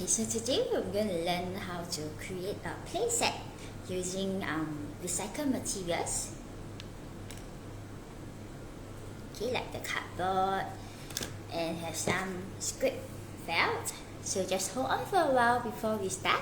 Okay, so today we're going to learn how to create a playset using recycled materials. Okay, like the cardboard, and have some script felt. So just hold on for a while before we start.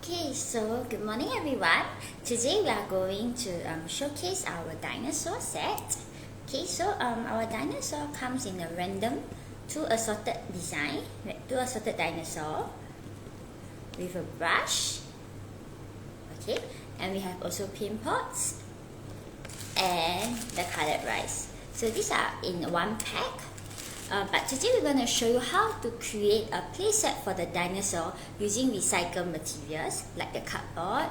Okay, so good morning everyone. Today we are going to showcase our dinosaur set. Okay, so our dinosaur comes in a random two assorted design, two assorted dinosaur with a brush. Okay, and we have also paint pots and the colored rice. So these are in one pack. But today we're going to show you how to create a playset for the dinosaur using recycled materials like the cardboard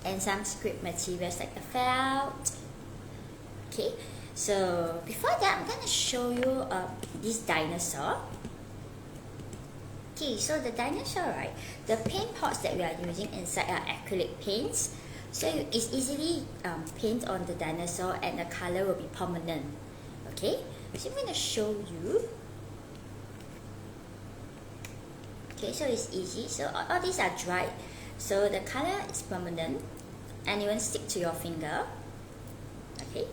and some script materials like the felt. Okay, so before that I'm going to show you this dinosaur. Okay, so the dinosaur, right, the paint pots that we are using inside are acrylic paints. So it's easily paint on the dinosaur and the color will be permanent. Okay, so I'm going to show you. Okay, so it's easy. So all these are dried. So the color is permanent and it won't stick to your finger. Okay.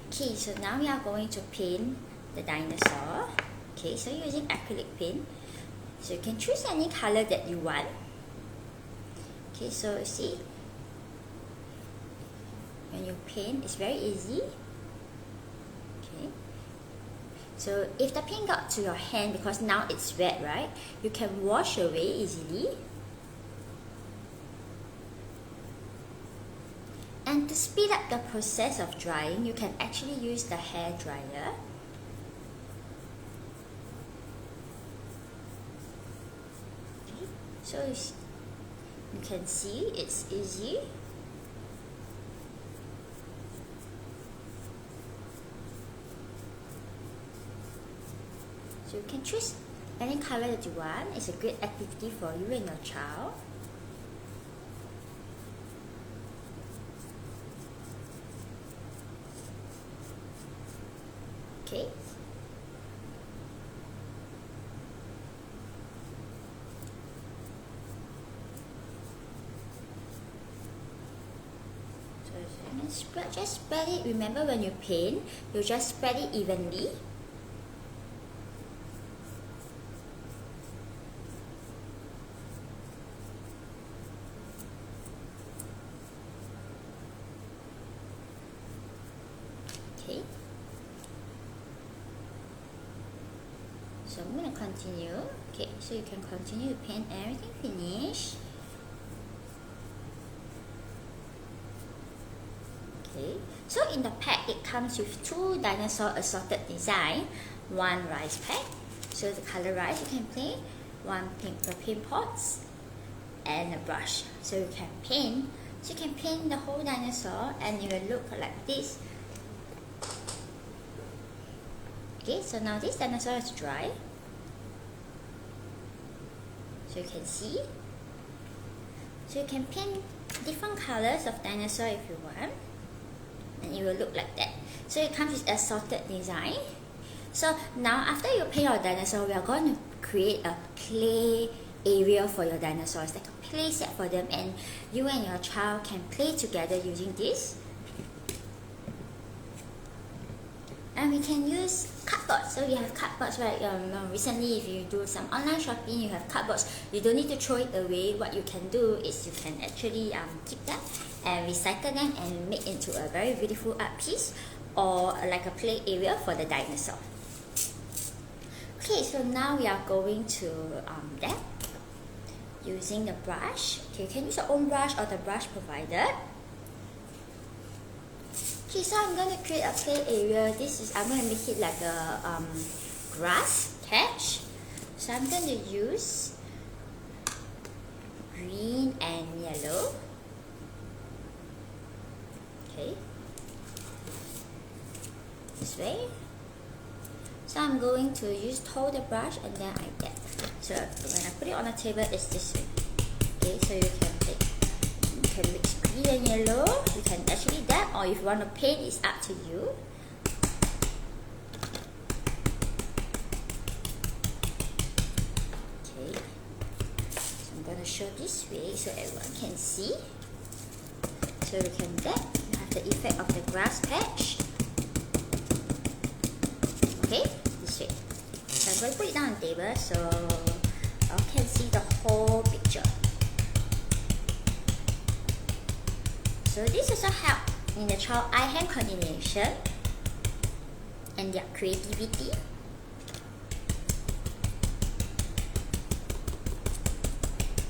Okay, so now we are going to paint the dinosaur. Okay, so using acrylic paint. So you can choose any color that you want. Okay, so you see, when you paint, it's very easy. Okay. So if the paint got to your hand, because now it's wet, right, you can wash away easily. And to speed up the process of drying, you can actually use the hair dryer. Okay. So you can see it's easy. So you can choose any color that you want. It's a great activity for you and your child. Okay. So just spread it. Remember, when you paint, you just spread it evenly. Okay, so I'm going to continue. Okay, so you can continue to paint everything finish. Okay, so in the pack it comes with two dinosaur assorted design, one rice pack. So the color rice you can play, one paint pots, and a brush. So you can paint. So you can paint the whole dinosaur and it will look like this. Okay, so now this dinosaur is dry. So you can see. So you can paint different colors of dinosaur if you want. And it will look like that. So it comes with a sorted design. So now after you paint your dinosaur, we are going to create a play area for your dinosaurs, like a play set for them, and you and your child can play together using this. And we can use cardboard. So we have cardboards, right? Recently, if you do some online shopping, you have cardboards. You don't need to throw it away. What you can do is you can actually keep them and recycle them and make into a very beautiful art piece or like a play area for the dinosaur. Okay, so now we are going to that using the brush. Okay, you can use your own brush or the brush provided. Okay, so I'm going to create a play area. I'm going to make it like a grass patch. So I'm going to use green and yellow. Okay, this way. So I'm going to hold the brush and then I dab. So when I put it on the table, it's this way. Okay, so you can mix green and yellow. You can actually dab, or if you want to paint, it's up to you. Okay, so I'm going to show this way so everyone can see. So you can dab. You have the effect of the grass patch. Okay, this way. So I'm going to put it down on the table so you can see the whole picture. So this also helps in the child eye-hand coordination and their creativity.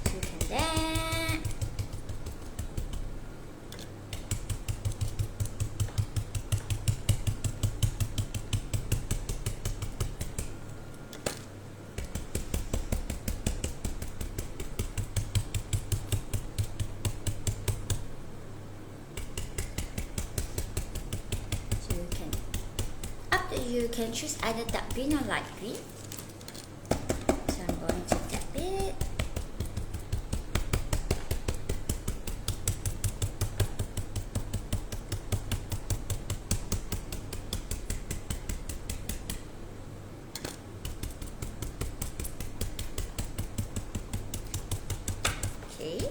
So you can dab. You can choose either dark green or light green. So I'm going to dab it. Okay.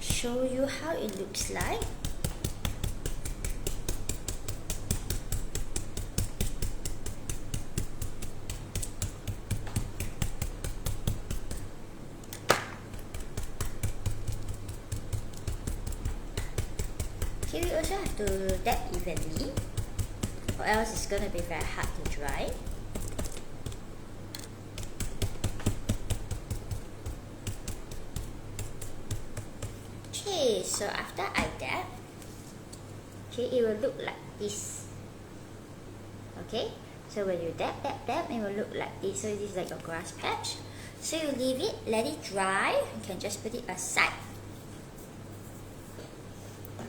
Show you how it looks like. Okay, we also have to dab evenly, or else it's going to be very hard to dry. Okay, so after I dab, okay, it will look like this. Okay, so when you dab, it will look like this. So this is like a grass patch. So you leave it, let it dry. You can just put it aside.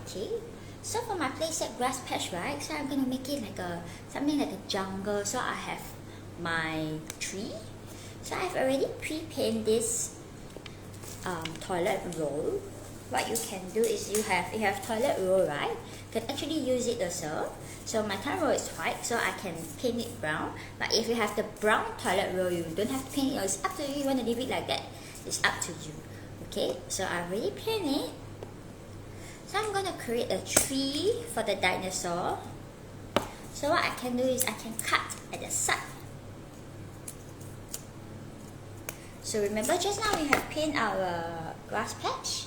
Okay, so for my playset grass patch, right? So I'm gonna make it like something like a jungle. So I have my tree. So I've already pre-painted this toilet roll. What you can do is you have toilet roll, right? You can actually use it also. So my toilet roll is white, so I can paint it brown. But if you have the brown toilet roll, you don't have to paint it. It's up to you. You want to leave it like that, it's up to you. Okay, so I already painted it. So I'm gonna create a tree for the dinosaur. So what I can do is I can cut at the side. So remember just now we have painted our grass patch.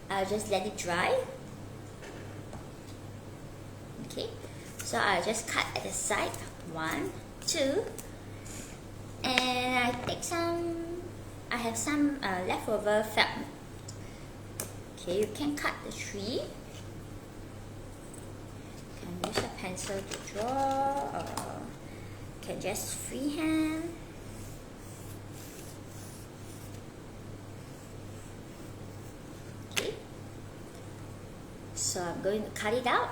I'll just let it dry. Okay, so I'll just cut at the side, 1, 2, and I have some leftover felt. Okay, you can cut the tree. You can use a pencil to draw, or you can just freehand. So I'm going to cut it out.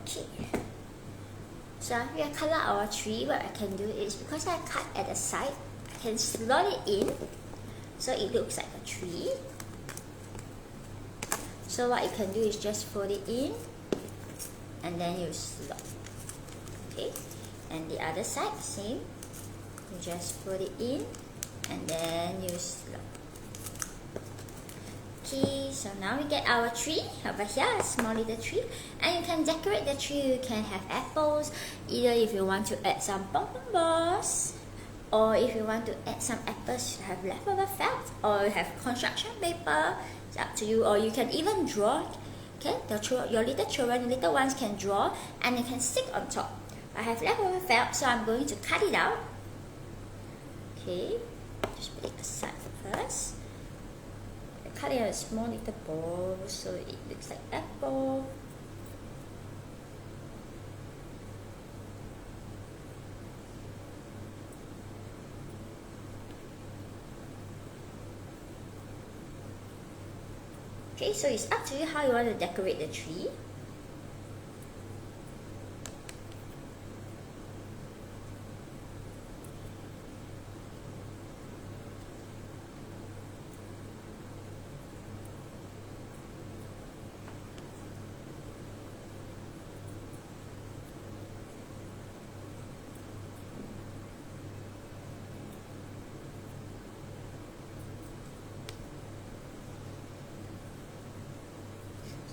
Okay, so after we color our tree, what I can do is, because I cut at the side, I can slot it in so it looks like a tree. So what you can do is just fold it in and then you slot. Okay, and the other side, same. You just fold it in and then you slot. Okay, so now we get our tree over here, a small little tree, and you can decorate the tree. You can have apples, either if you want to add some pom-pom balls, or if you want to add some apples, you have leftover felt, or you have construction paper. It's up to you, or you can even draw. Okay, your little children, little ones can draw, and you can stick on top. I have leftover felt, so I'm going to cut it out. Okay, just put it aside first. Cut it out a small little ball so it looks like apple. Okay, so it's up to you how you want to decorate the tree.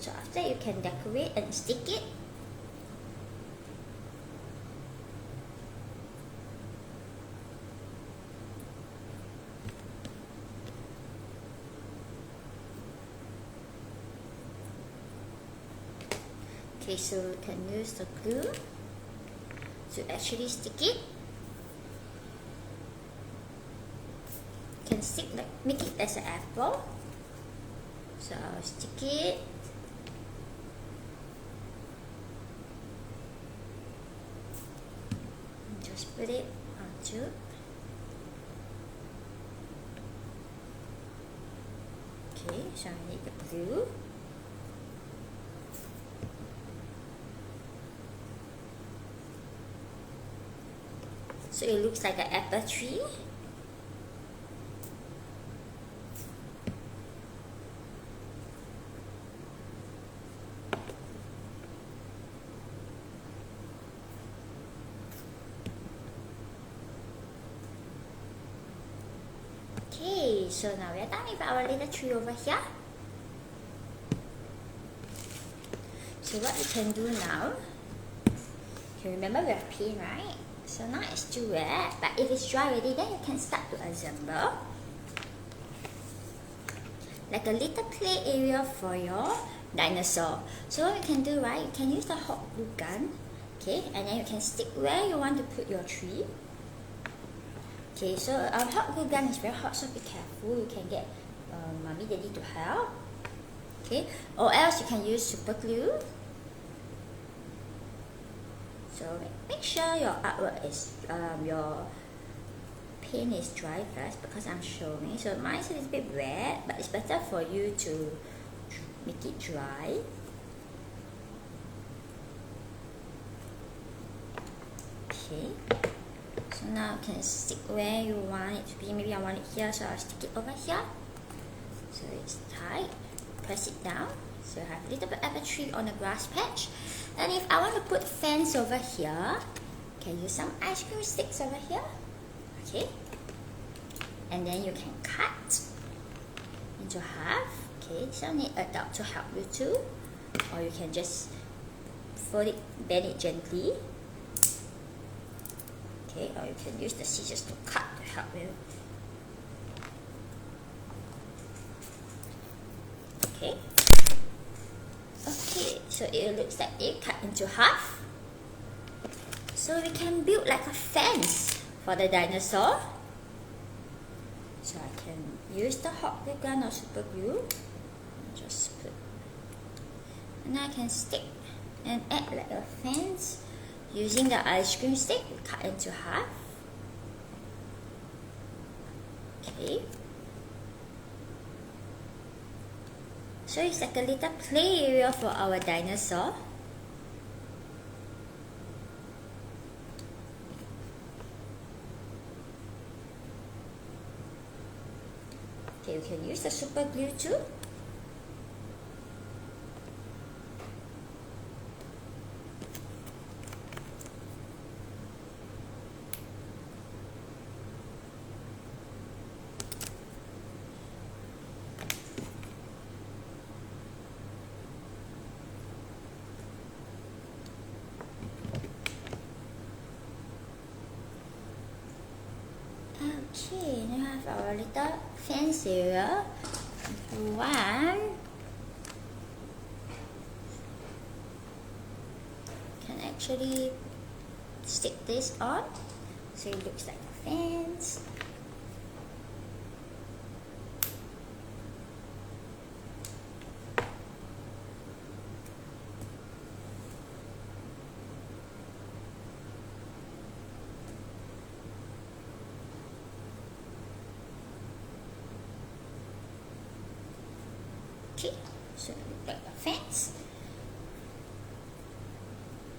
So after you can decorate and stick it. Okay, so you can use the glue to actually stick it. You can stick like, make it as an apple. So I'll stick it. Just put it onto. Okay, so I need the glue. So it looks like an apple tree. Okay, so now we're done with our little tree over here. So what we can do now, you remember we have paint, right? So now it's too wet, but if it's dry already, then you can start to assemble like a little play area for your dinosaur. So what you can do, right, you can use the hot glue gun, okay, and then you can stick where you want to put your tree. Okay, so our hot glue gun is very hot, so be careful. You can get mommy, daddy to help. Okay, or else you can use super glue. So make sure your artwork is your paint is dry first, because I'm showing. So mine's a little bit wet, but it's better for you to make it dry. Okay. So now you can stick where you want it to be. Maybe I want it here, so I'll stick it over here. So it's tight. Press it down. So I have a little bit of a tree on the grass patch. And if I want to put fence over here, can use some ice cream sticks over here. Okay. And then you can cut into half. Okay, so you need an adult to help you too. Or you can just fold it, bend it gently. Okay, or you can use the scissors to cut to help you. Okay. Okay, so it looks like it cut into half. So we can build like a fence for the dinosaur. So I can use the hot glue gun or super glue. Just put, and I can stick and add like a fence using the ice cream stick. We cut into half. Okay. So it's like a little play area for our dinosaur. Okay, we can use the super glue too. Okay, now we have our little fence area. One can actually stick this on so it looks like a fence. Okay, so it looks like a fence.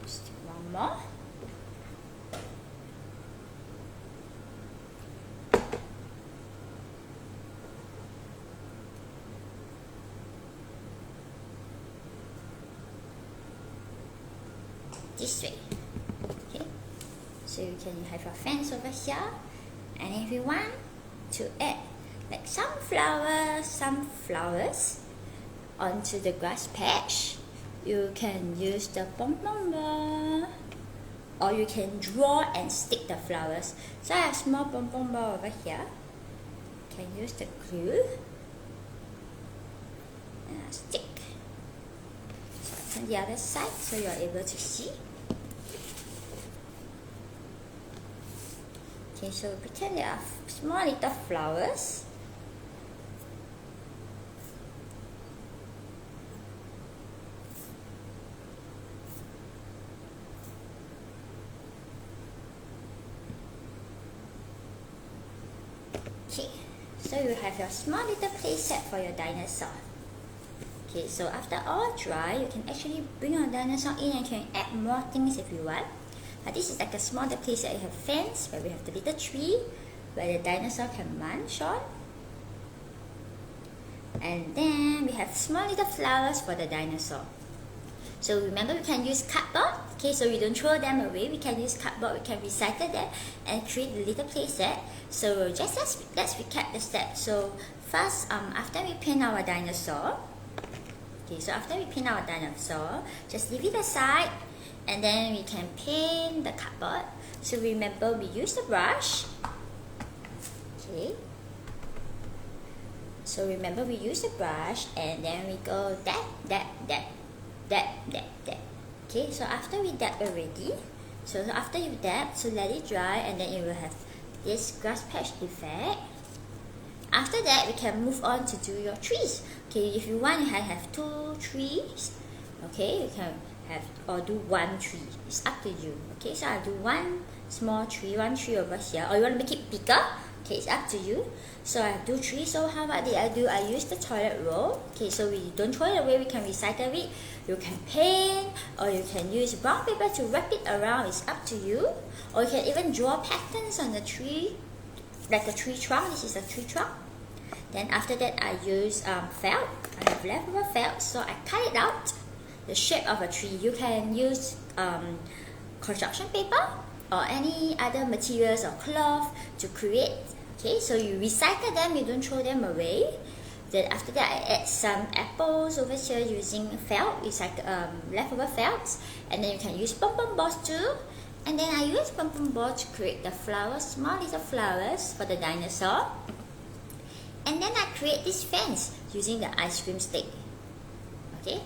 Just one more. This way. Okay, so you can have your fence over here, and if you want to add like some flowers onto the grass patch, you can use the pom-pom ball, or you can draw and stick the flowers. So I have a small pom-pom ball over here. You can use the glue and I stick. So on the other side so you're able to see. Okay, so pretend there are small little flowers. Okay, so you have your small little play set for your dinosaur. Okay, so after all dry, you can actually bring your dinosaur in and you can add more things if you want. This is like a small little play set. You have fence where we have the little tree where the dinosaur can munch on. And then we have small little flowers for the dinosaur. So remember, we can use cardboard. Okay, so we don't throw them away. We can use cardboard. We can recycle them and create the little play set. So just let's recap the steps. So first, after we paint our dinosaur, okay, so after we paint our dinosaur, just leave it aside, and then we can paint the cardboard. So remember, we use the brush. Okay. So remember, we use the brush, and then we go dab. Okay, so after we dab already, so after you dab, so let it dry, and then you will have this grass patch effect. After that, we can move on to do your trees. Okay, if you want, you can have 2 trees. Okay, you can have or do 1 tree. It's up to you. Okay, so I'll do 1 small tree, 1 tree over here, or you want to make it bigger. Okay, it's up to you. So I do 3. So how about did I do? I use the toilet roll. Okay, so we don't throw it away. We can recycle it. You can paint, or you can use brown paper to wrap it around. It's up to you. Or you can even draw patterns on the tree, like a tree trunk. This is a tree trunk. Then after that, I use felt. I have leftover felt, so I cut it out, the shape of a tree. You can use construction paper or any other materials or cloth to create. Okay, so you recycle them, you don't throw them away. Then after that, I add some apples over here using felt, leftover felts, and then you can use pom-pom balls too. And then I use pom-pom balls to create the flowers, small little flowers for the dinosaur. And then I create this fence using the ice cream stick. Okay,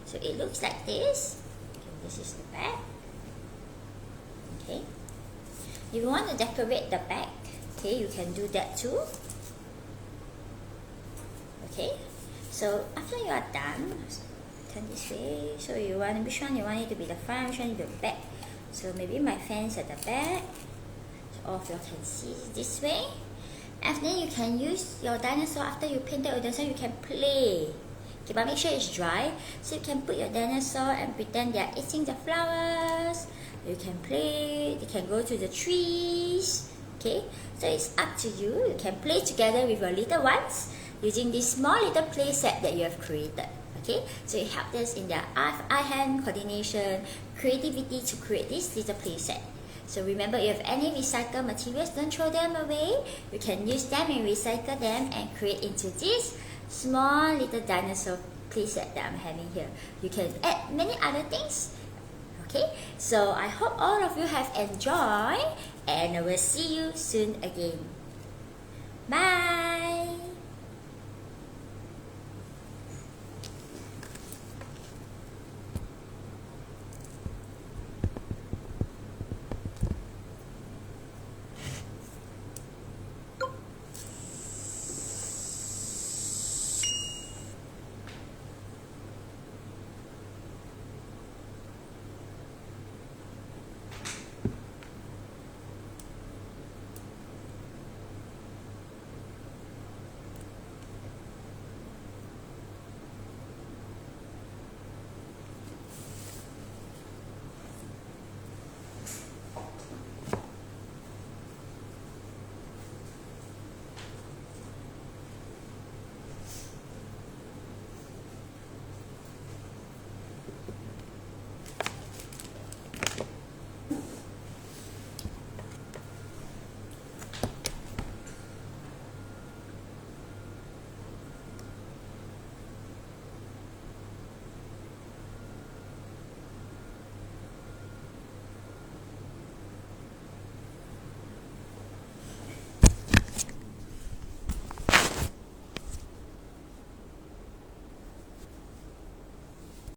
so it looks like this. Okay, this is the back. Okay. If you want to decorate the back, okay, you can do that too. Okay. So after you are done, turn this way. So you want which one you want it to be the front, which one to be the back. So maybe my fence at the back. So all of you can see this way. And then you can use your dinosaur after you painted your dinosaur. You can play. Okay, but make sure it's dry. So you can put your dinosaur and pretend they are eating the flowers. You can play. You can go to the trees. Okay, so it's up to you. You can play together with your little ones using this small little play set that you have created. Okay, so it helps us in their eye-hand coordination, creativity to create this little play set. So remember, if you have any recycled materials, don't throw them away. You can use them and recycle them and create into this small little dinosaur play set that I'm having here. You can add many other things. Okay, so I hope all of you have enjoyed, and I will see you soon again. Bye!